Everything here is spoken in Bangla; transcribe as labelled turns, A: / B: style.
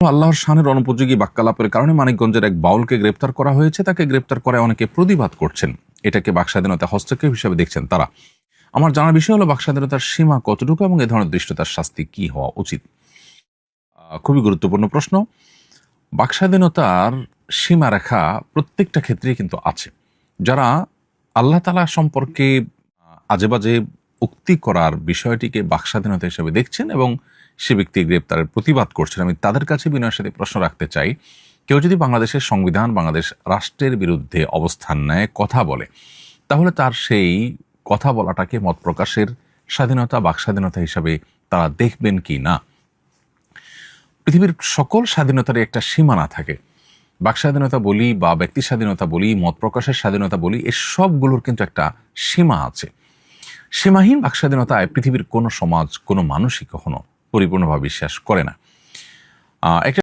A: আল্লাহর শানের অনুপযোগী বাক্যালাপের কারণে মানিকগঞ্জের এক বাউলকে গ্রেপ্তার করা হয়েছে। তাকে গ্রেপ্তার করায় অনেকে প্রতিবাদ করছেন, এটাকে বাকস্বাধীনতা হস্তক্ষেপ হিসেবে দেখছেন তারা। আমার জানার বিষয় হলো বাকস্বাধীনতার সীমা কতটুকু এবং এ ধরনের দৃষ্টতার শাস্তি কি হওয়া উচিত। খুবই গুরুত্বপূর্ণ প্রশ্ন। বাকস্বাধীনতার সীমারেখা প্রত্যেকটা ক্ষেত্রেই কিন্তু আছে। যারা আল্লাহ তাআলা সম্পর্কে আজেবাজে উক্তি করার বিষয়টিকে বাকস্বাধীনতা হিসেবে দেখছেন এবং সে ব্যক্তি গ্রেপ্তারের প্রতিবাদ করছেন, আমি তাদের কাছে বিনয়ের সাথে প্রশ্ন রাখতে চাই, কেউ যদি বাংলাদেশের সংবিধান, বাংলাদেশ রাষ্ট্রের বিরুদ্ধে অবস্থান নেয়, কথা বলে, তাহলে তার সেই কথা বলাটাকে মত প্রকাশের স্বাধীনতা, বাকস্বাধীনতা হিসাবে তারা দেখবেন কি না? পৃথিবীর সকল স্বাধীনতারই একটা সীমানা থাকে। বাকস্বাধীনতা বলি বা ব্যক্তি স্বাধীনতা বলি, মত প্রকাশের স্বাধীনতা বলি, এ সবগুলোর কিন্তু একটা সীমা আছে। সীমাহীন বাকস্বাধীনতায় পৃথিবীর কোনো সমাজ, কোনো মানুষই কখনো পরিপূর্ণভাবে বিশ্বাস করে না। একটা